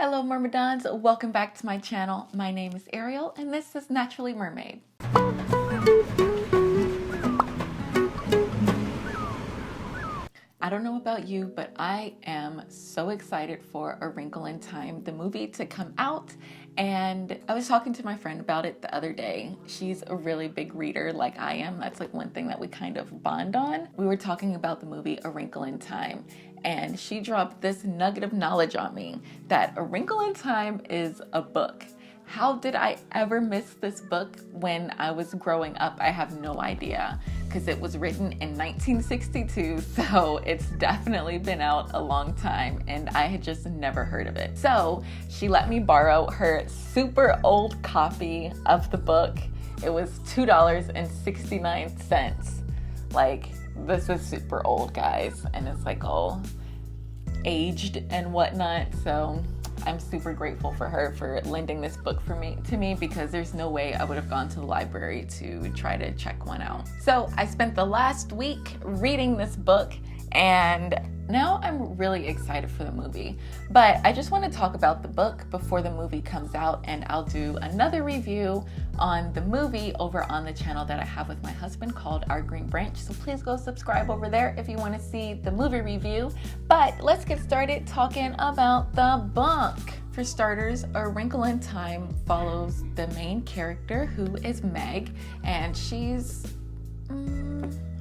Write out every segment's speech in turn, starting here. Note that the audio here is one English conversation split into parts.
Hello Mermaidons, welcome back to my channel. My name is Ariel and this is Naturally Mermaid. I don't know about you, but I am so excited for A Wrinkle in Time, the movie, to come out. And I was talking to my friend about it the other day. She's a really big reader like I am. That's like one thing that we kind of bond on. We were talking about the movie A Wrinkle in Time, and she dropped this nugget of knowledge on me that A Wrinkle in Time is a book. How did I ever miss this book when I was growing up? I have no idea, because it was written in 1962, so it's definitely been out a long time and I had just never heard of it. So she let me borrow her super old copy of the book. It was $2.69. Like, this is super old, guys, and it's like all aged and whatnot, so I'm super grateful for her for lending this book to me because there's no way I would have gone to the library to try to check one out. So I spent the last week reading this book and now I'm really excited for the movie. But I just want to talk about the book before the movie comes out, and I'll do another review on the movie over on the channel that I have with my husband called Our Green Branch. So please go subscribe over there if you want to see the movie review. But let's get started talking about the book. For starters, A Wrinkle in Time follows the main character, who is Meg, and she's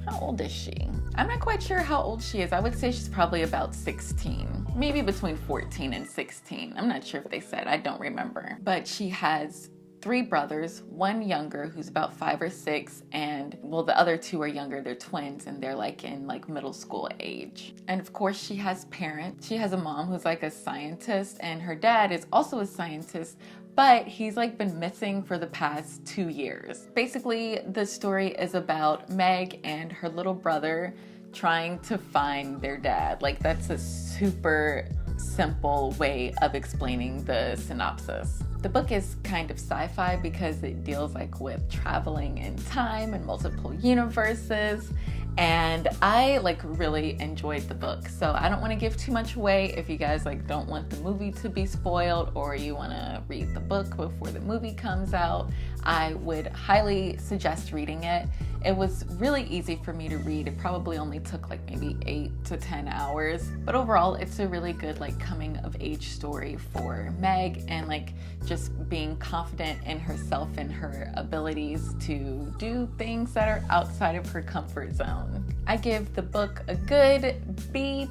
how old is she? I'm not quite sure how old she is. I would say she's probably about 16, maybe between 14 and 16. I'm not sure if they said, I don't remember. But she has 3 brothers, one younger who's about 5 or 6, and well, the other 2 are younger. They're twins and they're like in like middle school age. And of course she has parents. She has a mom who's like a scientist, and her dad is also a scientist, but he's like been missing for the past 2 years. Basically, the story is about Meg and her little brother trying to find their dad. Like, that's a super simple way of explaining the synopsis. The book is kind of sci-fi because it deals like with traveling in time and multiple universes, and I like really enjoyed the book. So I don't want to give too much away. If you guys like don't want the movie to be spoiled, or you want to read the book before the movie comes out, I would highly suggest reading it. It was really easy for me to read. It probably only took like maybe 8 to 10 hours, but overall it's a really good like coming of age story for Meg, and like just being confident in herself and her abilities to do things that are outside of her comfort zone. I give the book a good B+,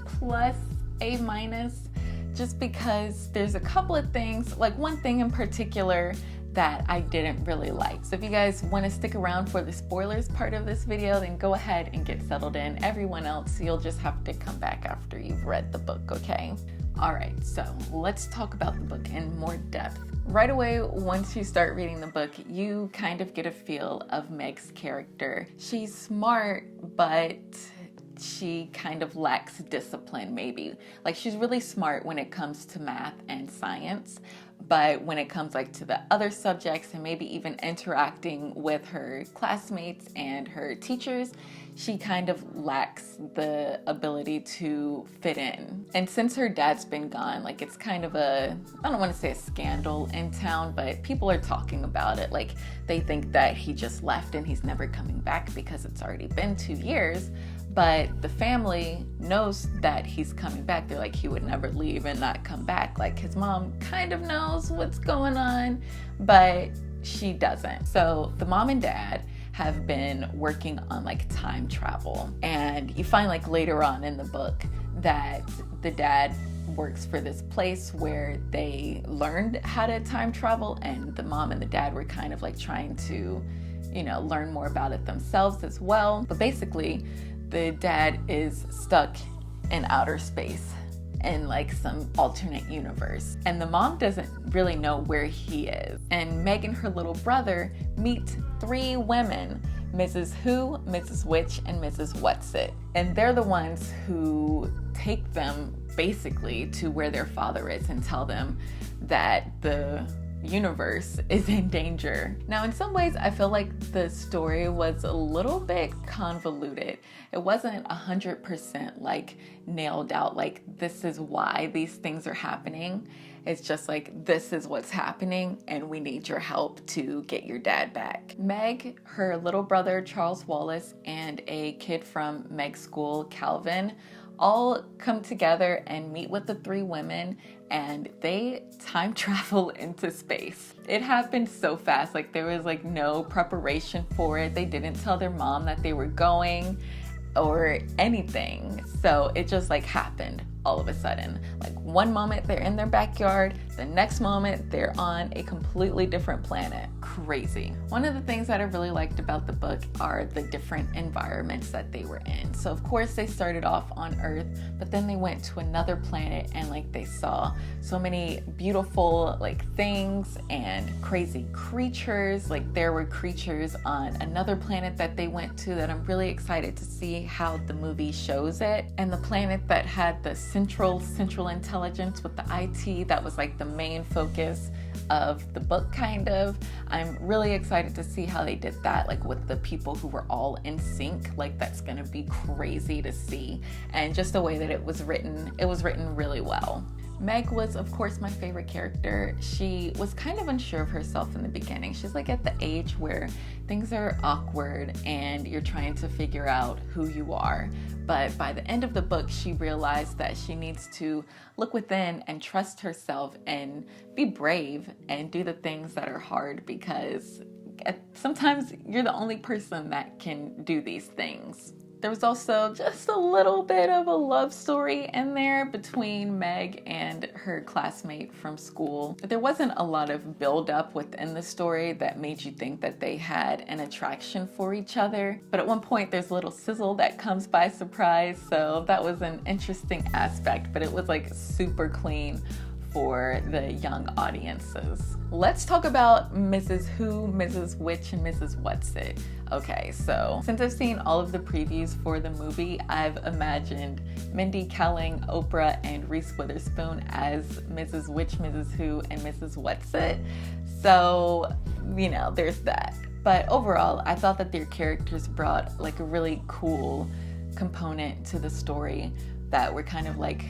A-, just because there's a couple of things, like one thing in particular that I didn't really like. So if you guys want to stick around for the spoilers part of this video, then go ahead and get settled in. Everyone else, you'll just have to come back after you've read the book, okay? All right, so let's talk about the book in more depth. Right away, once you start reading the book, you kind of get a feel of Meg's character. She's smart, but she kind of lacks discipline, maybe. Like, she's really smart when it comes to math and science, but when it comes like to the other subjects and maybe even interacting with her classmates and her teachers, she kind of lacks the ability to fit in. And since her dad's been gone, like, it's kind of a, I don't want to say a scandal in town, but people are talking about it. Like, they think that he just left and he's never coming back because it's already been 2 years. But the family knows that he's coming back. They're like, he would never leave and not come back. Like, his mom kind of knows what's going on, but she doesn't. So the mom and dad have been working on like time travel. And you find like later on in the book that the dad works for this place where they learned how to time travel, and the mom and the dad were kind of like trying to, you know, learn more about it themselves as well. But basically, the dad is stuck in outer space in like some alternate universe, and the mom doesn't really know where he is. And Meg and her little brother meet 3 women, Mrs. Who, Mrs. Which, and Mrs. Whatsit, and they're the ones who take them basically to where their father is and tell them that the universe is in danger. Now, in some ways, I feel like the story was a little bit convoluted. It wasn't 100% like nailed out, like this is why these things are happening. It's just like, this is what's happening and we need your help to get your dad back. Meg, her little brother Charles Wallace, and a kid from Meg's school, Calvin, all come together and meet with the three women, and they time travel into space. It happened so fast, like there was like no preparation for it. They didn't tell their mom that they were going or anything. So it just like happened all of a sudden. Like one moment they're in their backyard, the next moment they're on a completely different planet. Crazy. One of the things that I really liked about the book are the different environments that they were in. So of course they started off on Earth, but then they went to another planet and like they saw so many beautiful like things and crazy creatures. Like there were creatures on another planet that they went to that I'm really excited to see how the movie shows it. And the planet that had the central intelligence with the IT, that was like the main focus of the book kind of. I'm really excited to see how they did that, like with the people who were all in sync. Like that's gonna be crazy to see. And just the way that it was written really well. Meg was, of course, my favorite character. She was kind of unsure of herself in the beginning. She's like at the age where things are awkward and you're trying to figure out who you are. But by the end of the book, she realized that she needs to look within and trust herself and be brave and do the things that are hard, because sometimes you're the only person that can do these things. There was also just a little bit of a love story in there between Meg and her classmate from school. There wasn't a lot of build-up within the story that made you think that they had an attraction for each other. But at one point there's a little sizzle that comes by surprise, so that was an interesting aspect, but it was like super clean for the young audiences. Let's talk about Mrs. Who, Mrs. Which, and Mrs. What's-It. Okay, so since I've seen all of the previews for the movie, I've imagined Mindy Kaling, Oprah, and Reese Witherspoon as Mrs. Which, Mrs. Who, and Mrs. What's-It. So, you know, there's that. But overall, I thought that their characters brought like a really cool component to the story that were kind of like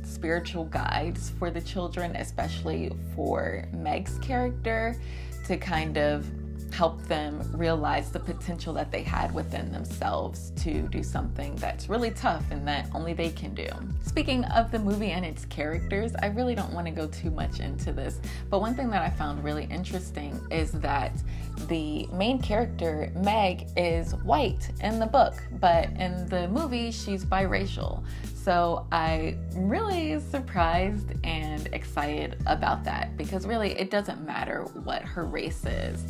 spiritual guides for the children, especially for Meg's character, to kind of help them realize the potential that they had within themselves to do something that's really tough and that only they can do. Speaking of the movie and its characters, I really don't want to go too much into this, but one thing that I found really interesting is that the main character, Meg, is white in the book, but in the movie, she's biracial. So I'm really surprised and excited about that, because really it doesn't matter what her race is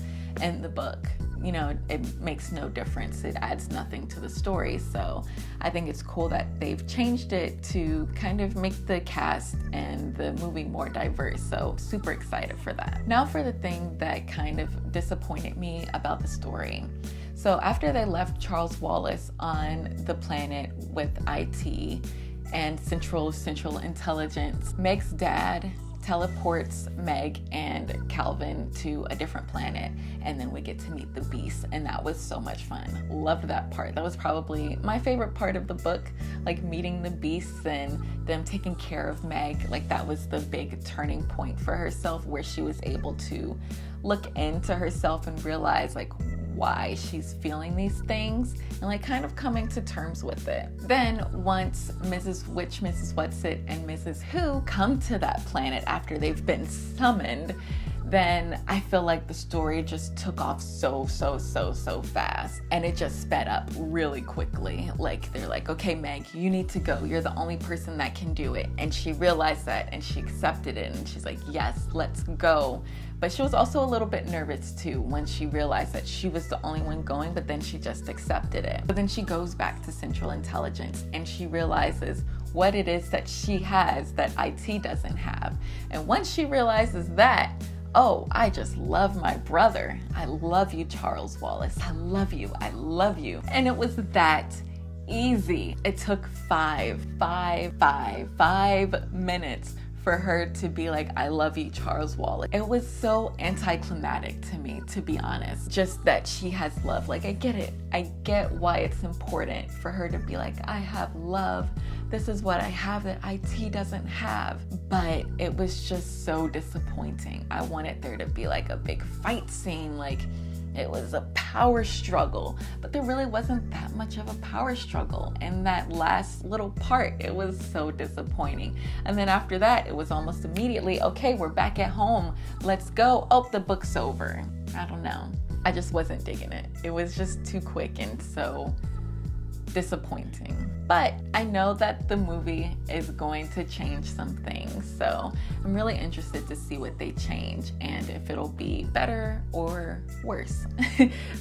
in the book. You know, it makes no difference. It adds nothing to the story. So I think it's cool that they've changed it to kind of make the cast and the movie more diverse. So super excited for that. Now for the thing that kind of disappointed me about the story. So after they left Charles Wallace on the planet with IT and central intelligence, Meg's dad teleports Meg and Calvin to a different planet, and then we get to meet the beast, and that was so much fun. Loved that part. That was probably my favorite part of the book, like meeting the beasts and them taking care of Meg. Like that was the big turning point for herself, where she was able to look into herself and realize like why she's feeling these things and like kind of coming to terms with it. Then once Mrs. Which, Mrs. What's-It, and Mrs. Who come to that planet after they've been summoned, then I feel like the story just took off so fast, and it just sped up really quickly. Like they're like, okay, Meg, you need to go. You're the only person that can do it. And she realized that and she accepted it, and she's like, yes, let's go. But she was also a little bit nervous too when she realized that she was the only one going, but then she just accepted it. But then she goes back to Central Intelligence and she realizes what it is that she has that IT doesn't have. And once she realizes that, oh, I just love my brother. I love you, Charles Wallace. I love you. I love you. And it was that easy. It took 5 minutes for her to be like, I love you, Charles Wallace. It was so anticlimactic to me, to be honest. Just that she has love. Like, I get it. I get why it's important for her to be like, I have love this is what I have that IT doesn't have. But it was just so disappointing. I wanted there to be like a big fight scene, like it was a power struggle, but there really wasn't that much of a power struggle. And that last little part, it was so disappointing. And then after that, it was almost immediately, okay, we're back at home. Let's go. Oh, the book's over. I don't know. I just wasn't digging it. It was just too quick and so disappointing. But I know that the movie is going to change some things, so I'm really interested to see what they change and if it'll be better or worse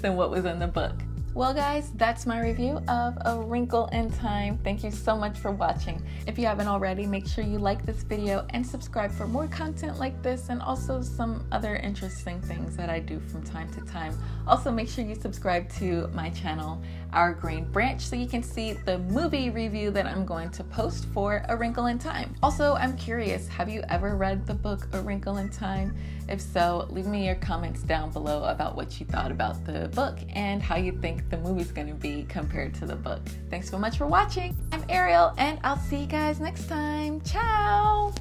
than what was in the book. Well guys, that's my review of A Wrinkle in Time. Thank you so much for watching. If you haven't already, make sure you like this video and subscribe for more content like this and also some other interesting things that I do from time to time. Also make sure you subscribe to my channel, Our Green Branch, so you can see the movie review that I'm going to post for A Wrinkle in Time. Also, I'm curious, have you ever read the book A Wrinkle in Time? If so, leave me your comments down below about what you thought about the book and how you think the movie's gonna be compared to the book. Thanks so much for watching. I'm Ariel and I'll see you guys next time. Ciao!